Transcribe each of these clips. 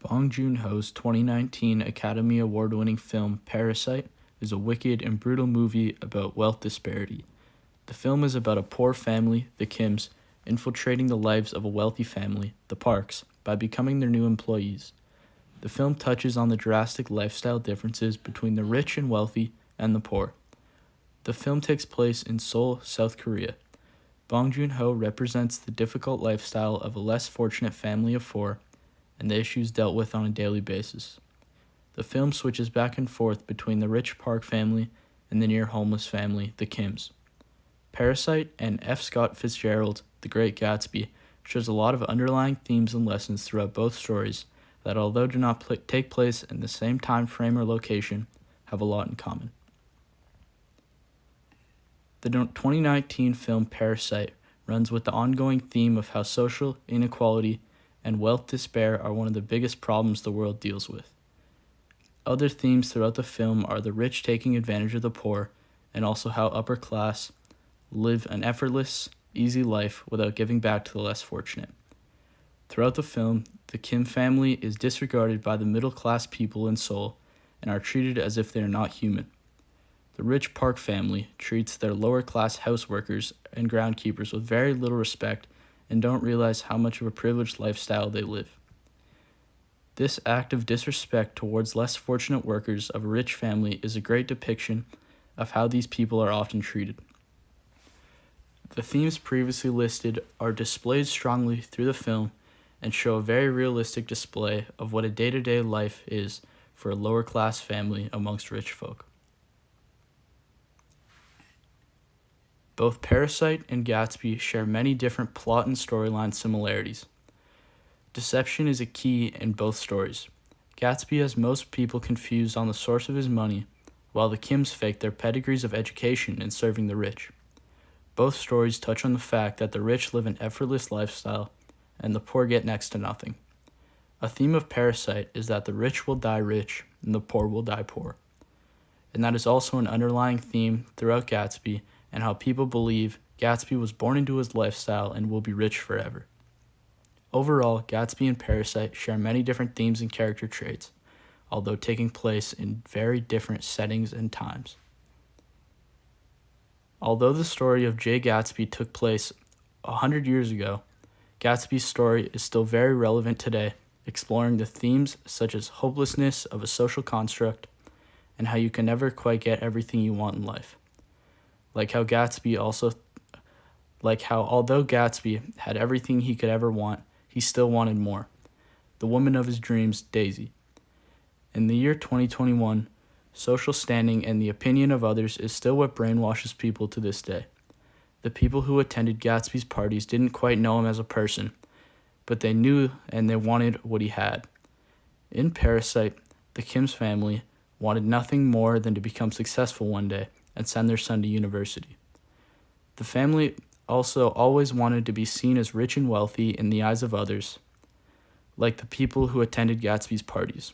Bong Joon-ho's 2019 Academy Award-winning film Parasite is a wicked and brutal movie about wealth disparity. The film is about a poor family, the Kims, infiltrating the lives of a wealthy family, the Parks, by becoming their new employees. The film touches on the drastic lifestyle differences between the rich and wealthy and the poor. The film takes place in Seoul, South Korea. Bong Joon-ho represents the difficult lifestyle of a less fortunate family of four and the issues dealt with on a daily basis. The film switches back and forth between the rich Park family and the near-homeless family, the Kims. Parasite and F. Scott Fitzgerald, The Great Gatsby, shows a lot of underlying themes and lessons throughout both stories that, although do not take place in the same time frame or location, have a lot in common. The 2019 film Parasite runs with the ongoing theme of how social inequality and wealth despair are one of the biggest problems the world deals with. Other themes throughout the film are the rich taking advantage of the poor, and also how upper class live an effortless, easy life without giving back to the less fortunate. Throughout the film, the Kim family is disregarded by the middle-class people in Seoul and are treated as if they are not human. The rich Park family treats their lower-class houseworkers and groundkeepers with very little respect and don't realize how much of a privileged lifestyle they live. This act of disrespect towards less fortunate workers of a rich family is a great depiction of how these people are often treated. The themes previously listed are displayed strongly through the film and show a very realistic display of what a day-to-day life is for a lower-class family amongst rich folk. Both Parasite and Gatsby share many different plot and storyline similarities. Deception is a key in both stories. Gatsby has most people confused on the source of his money, while the Kims fake their pedigrees of education in serving the rich. Both stories touch on the fact that the rich live an effortless lifestyle and the poor get next to nothing. A theme of Parasite is that the rich will die rich and the poor will die poor. And that is also an underlying theme throughout Gatsby and how people believe Gatsby was born into his lifestyle and will be rich forever. Overall, Gatsby and Parasite share many different themes and character traits, although taking place in very different settings and times. Although the story of Jay Gatsby took place 100 years ago, Gatsby's story is still very relevant today, exploring the themes such as hopelessness of a social construct and how you can never quite get everything you want in life. Although Gatsby had everything he could ever want, he still wanted more. The woman of his dreams, Daisy. In the year 2021, social standing and the opinion of others is still what brainwashes people to this day. The people who attended Gatsby's parties didn't quite know him as a person, but they knew and they wanted what he had. In Parasite, the Kim's family wanted nothing more than to become successful one day and send their son to university. The family also always wanted to be seen as rich and wealthy in the eyes of others, like the people who attended Gatsby's parties.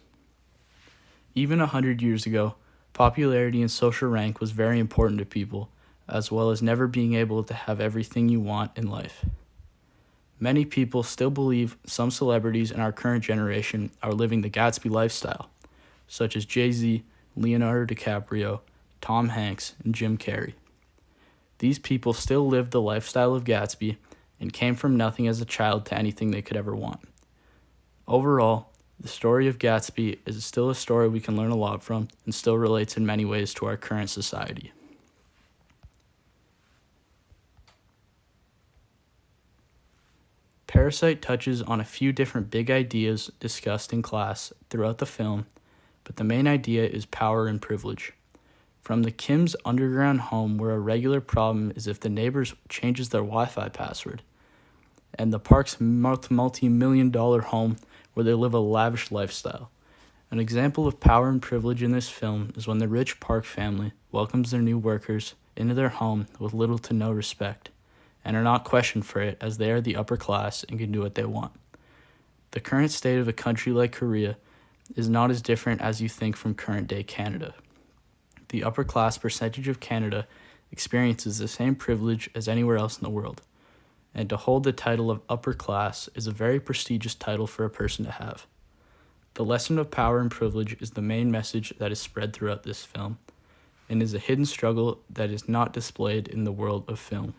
Even 100 years ago, popularity and social rank was very important to people, as well as never being able to have everything you want in life. Many people still believe some celebrities in our current generation are living the Gatsby lifestyle, such as Jay-Z, Leonardo DiCaprio, Tom Hanks, and Jim Carrey. These people still live the lifestyle of Gatsby and came from nothing as a child to anything they could ever want. Overall, the story of Gatsby is still a story we can learn a lot from and still relates in many ways to our current society. Parasite touches on a few different big ideas discussed in class throughout the film, but the main idea is power and privilege. From the Kim's underground home, where a regular problem is if the neighbors changes their Wi-Fi password, and the Park's multi-million-dollar home where they live a lavish lifestyle. An example of power and privilege in this film is when the rich Park family welcomes their new workers into their home with little to no respect, and are not questioned for it as they are the upper class and can do what they want. The current state of a country like Korea is not as different as you think from current-day Canada. The upper class percentage of Canada experiences the same privilege as anywhere else in the world, and to hold the title of upper class is a very prestigious title for a person to have. The lesson of power and privilege is the main message that is spread throughout this film, and is a hidden struggle that is not displayed in the world of film.